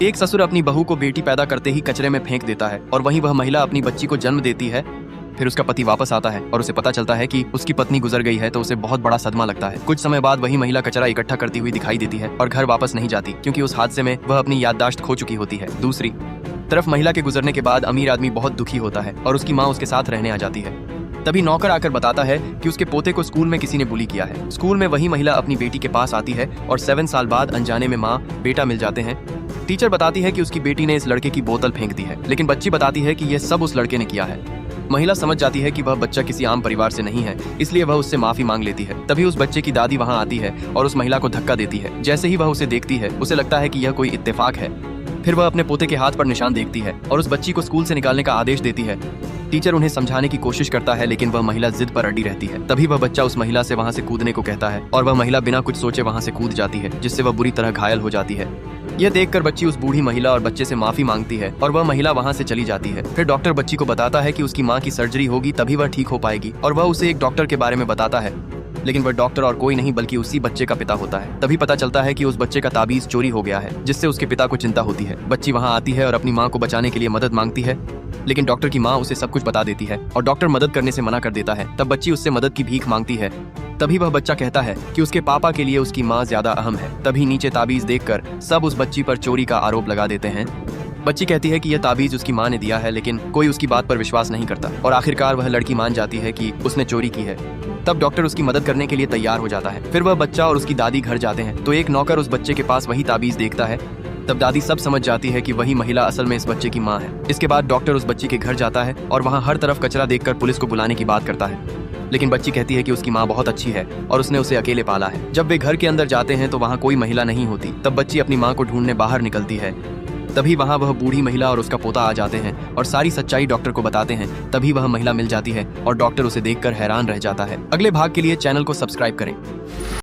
एक ससुर अपनी बहू को बेटी पैदा करते ही कचरे में फेंक देता है और वहीं वह महिला अपनी बच्ची को जन्म देती है। फिर उसका पति वापस आता है और उसे पता चलता है कि उसकी पत्नी गुजर गई है, तो उसे बहुत बड़ा सदमा लगता है। कुछ समय बाद वही महिला कचरा इकट्ठा करती हुई दिखाई देती है और घर वापस नहीं जाती, क्योंकि उस हादसे में वह अपनी याददाश्त खो चुकी होती है। दूसरी तरफ महिला के गुजरने के बाद अमीर आदमी बहुत दुखी होता है और उसकी माँ उसके साथ रहने आ जाती है। तभी नौकर आकर बताता है कि उसके पोते को स्कूल में किसी ने बुली किया है। स्कूल में वही महिला अपनी बेटी के पास आती है और 7 साल बाद अनजाने में माँ बेटा मिल जाते हैं। टीचर बताती है कि उसकी बेटी ने इस लड़के की बोतल फेंक दी है, लेकिन बच्ची बताती है कि यह सब उस लड़के ने किया है। महिला समझ जाती है कि वह बच्चा किसी आम परिवार से नहीं है, इसलिए वह उससे माफी मांग लेती है। तभी उस बच्चे की दादी वहां आती है और उस महिला को धक्का देती है। जैसे ही वह उसे देखती है, उसे लगता है कि यह कोई इत्तेफाक है। फिर वह अपने पोते के हाथ पर निशान देखती है और उस बच्ची को स्कूल से निकालने का आदेश देती है। टीचर उन्हें समझाने की कोशिश करता है, लेकिन वह महिला जिद पर अड़ी रहती है। तभी वह बच्चा उस महिला से वहां से कूदने को कहता है और वह महिला बिना कुछ सोचे वहां से कूद जाती है, जिससे वह बुरी तरह घायल हो जाती है। यह देखकर बच्ची उस बूढ़ी महिला और बच्चे से माफी मांगती है और वह महिला वहां से चली जाती है। फिर डॉक्टर बच्ची को बताता है कि उसकी माँ की सर्जरी होगी, तभी वह ठीक हो पाएगी, और वह उसे एक डॉक्टर के बारे में बताता है, लेकिन वह डॉक्टर और कोई नहीं बल्कि उसी बच्चे का पिता होता है। तभी पता चलता है कि उस बच्चे का ताबीज चोरी हो गया है, जिससे उसके पिता को चिंता होती है। बच्ची वहां आती है और अपनी माँ को बचाने के लिए मदद मांगती है, लेकिन डॉक्टर की माँ उसे सब कुछ बता देती है और डॉक्टर मदद करने से मना कर देता है। तब बच्ची उससे मदद की भीख मांगती है। तभी वह बच्चा कहता है कि उसके पापा के लिए उसकी माँ ज्यादा अहम है। तभी नीचे ताबीज देखकर सब उस बच्ची पर चोरी का आरोप लगा देते हैं। बच्ची कहती है कि यह ताबीज उसकी माँ ने दिया है, लेकिन कोई उसकी बात पर विश्वास नहीं करता और आखिरकार वह लड़की मान जाती है कि उसने चोरी की है। तब डॉक्टर उसकी मदद करने के लिए तैयार हो जाता है। फिर वह बच्चा और उसकी दादी घर जाते हैं, तो एक नौकर उस बच्चे के पास वही ताबीज देखता है। तब दादी सब समझ जाती है कि वही महिला असल में इस बच्चे की माँ है। इसके बाद डॉक्टर उस बच्ची के घर जाता है और वहाँ हर तरफ कचरा देखकर पुलिस को बुलाने की बात करता है, लेकिन बच्ची कहती है कि उसकी माँ बहुत अच्छी है और उसने उसे अकेले पाला है। जब वे घर के अंदर जाते हैं तो वहाँ कोई महिला नहीं होती। तब बच्ची अपनी माँ को ढूंढने बाहर निकलती है। तभी वहाँ वह बूढ़ी महिला और उसका पोता आ जाते हैं और सारी सच्चाई डॉक्टर को बताते हैं। तभी वह महिला मिल जाती है और डॉक्टर उसे देखकर हैरान रह जाता है। अगले भाग के लिए चैनल को सब्सक्राइब करें।